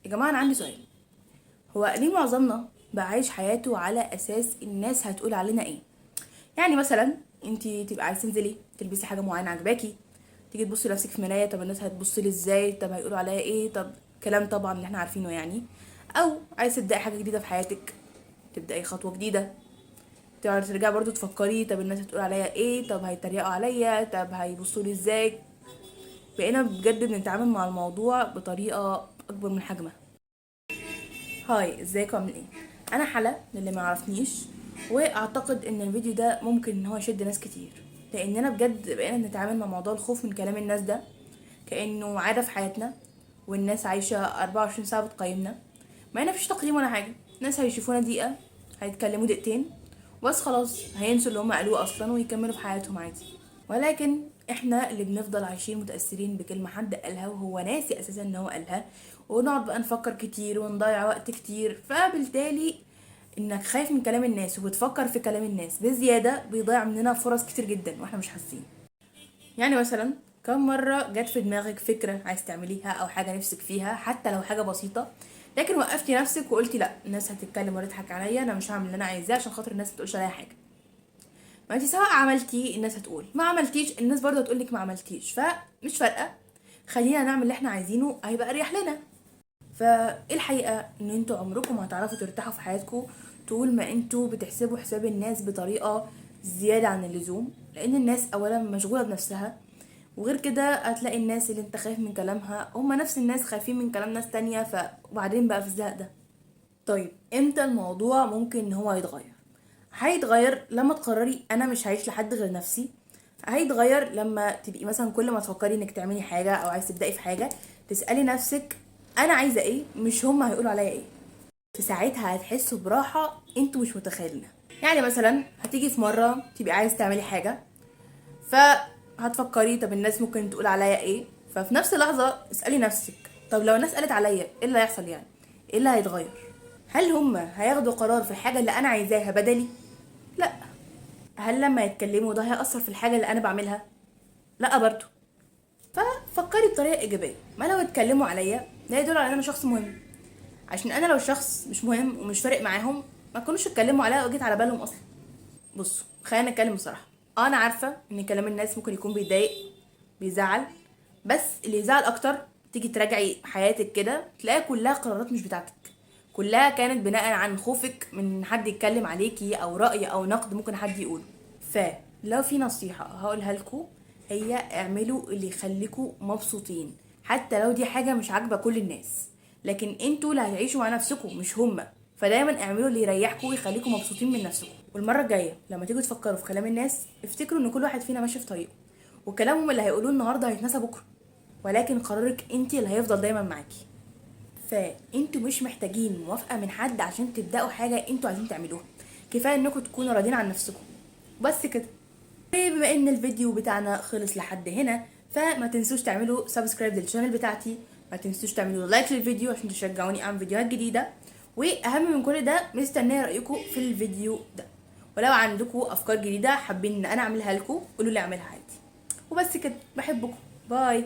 يا جماعة أنا عندي سؤال. هو ليه معظمنا بقى عايش حياته على أساس الناس هتقول علينا إيه؟ يعني مثلا انتي تبقى عايزة تنزلي تلبسي حاجة معينة عجباكي، تيجي تبصي لنفسك في مراية، طب الناس هتبص لي ازاي؟ طب هيقولوا عليا ايه؟ طب كلام طبعا اللي احنا عارفينه يعني. أو عايزة تبدأي حاجة جديدة في حياتك، تبدأي خطوة جديدة، ترجعي برضو تفكري طب الناس هتقول عليا ايه؟ طب هيتريقوا عليا؟ طب هيبصوا لي ازاي؟ بقينا بجد بنتعامل مع الموضوع بطريقة أكبر من حجمه. هاي، ازيكم؟ عامل ايه؟ انا حلا للي ما يعرفنيش، واعتقد ان الفيديو ده ممكن ان هو يشد ناس كتير، لاننا بجد بقينا بنتعامل مع موضوع الخوف من كلام الناس ده كانه عاده في حياتنا، والناس عايشه 24 ساعه بتقيمنا، مع ان مفيش تقييم ولا حاجه. الناس هيشوفونا دقيقه، هيتكلموا دقيقتين، بس خلاص هينسوا اللي هم قالوه اصلا ويكملوا في حياتهم عادي. ولكن احنا اللي بنفضل عايشين متأثرين بكلمة حد قالها وهو ناسي اساسا ان هو قالها، ونقعد بقى نفكر كتير ونضيع وقت كتير. فبالتالي انك خايف من كلام الناس وبتفكر في كلام الناس بزيادة بيضيع مننا فرص كتير جدا واحنا مش حاسين. يعني مثلا كم مرة جت في دماغك فكرة عايز تعمليها او حاجة نفسك فيها حتى لو حاجة بسيطة، لكن وقفتي نفسك وقلتي لا، الناس هتتكلم وتضحك عليا، انا مش هعمل اللي انا عايزاه عشان خاطر الناس متقولش عليا حاجة. ما انت سواء عملتي الناس هتقول، ما عملتيش الناس برضه هتقولك ما عملتيش، فمش فارقه. خلينا نعمل اللي احنا عايزينه هيبقى اريح لنا. فالحقيقه ان انتوا عمركم ما هتعرفوا ترتاحوا في حياتكم طول ما انتوا بتحسبوا حساب الناس بطريقه زياده عن اللزوم، لان الناس اولا مشغوله بنفسها، وغير كده هتلاقي الناس اللي انت خايف من كلامها هما نفس الناس خايفين من كلام ناس تانية، وبعدين بقى في الزهق ده. طيب امتى الموضوع ممكن ان هو يتغير؟ هيتغير لما تقرري انا مش هعيش لحد غير نفسي. هيتغير لما تبقي مثلا كل ما تفكري انك تعملي حاجه او عايز تبداي في حاجه تسالي نفسك انا عايزه ايه، مش هما هيقولوا عليا ايه. في ساعتها هتحسوا براحه انتوا مش متخيلينها. يعني مثلا هتيجي في مره تبقي عايز تعملي حاجه، فهتفكري طب الناس ممكن تقول عليا ايه، ففي نفس اللحظه اسالي نفسك طب لو الناس قالت عليا ايه اللي هيحصل؟ يعني ايه اللي هيتغير؟ هل هم هياخدوا قرار في الحاجه اللي انا عايزاها بدلي؟ لا. هل لما يتكلموا ده هيأثر في الحاجة اللي أنا بعملها؟ لا برضو. ففكري بطريقة إيجابية، ما لو اتكلموا عليا ده يدل على إن أنا شخص مهم، عشان أنا لو شخص مش مهم ومش فارق معاهم ما كانوش اتكلموا عليا وجيت على بالهم أصلا. بصوا خلينا نتكلم بصراحة، أنا عارفة إن كلام الناس ممكن يكون بيضايق، بيزعل، بس اللي يزعل أكتر تيجي تراجعي حياتك كده تلاقي كلها قرارات مش بتاعتك، كلها كانت بناء عن خوفك من حد يتكلم عليكي او رأي او نقد ممكن حد يقوله. فلو في نصيحة هقولها لكم، هي اعملوا اللي يخليكوا مبسوطين، حتى لو دي حاجة مش عاجبة كل الناس، لكن انتوا اللي هتعيشوا مع نفسكم مش هما. فدايما اعملوا اللي يريحكم ويخليكم مبسوطين من نفسكم. والمرة الجاية لما تيجوا تفكروا في كلام الناس افتكروا ان كل واحد فينا ماشي في طريقه، وكلامهم اللي هيقولوه النهارده هيتنسى بكره، ولكن قرارك انت اللي هيفضل دايما معاكي. فانتوا مش محتاجين موافقة من حد عشان تبدأوا حاجة انتوا عايزين تعملوها، كفاية انكم تكونوا راضيين عن نفسكم، بس كده. بما ان الفيديو بتاعنا خلص لحد هنا، فما تنسوش تعملوا سبسكرايب للشانل بتاعتي، ما تنسوش تعملوا لايك للفيديو عشان تشجعوني اعمل فيديوهات جديدة، واهم من كل ده مستنيه رأيكم في الفيديو ده. ولو عندكم افكار جديدة حابين ان انا اعملها لكم قولوا لي اعملها عادي. وبس كده، بحبكم، باي.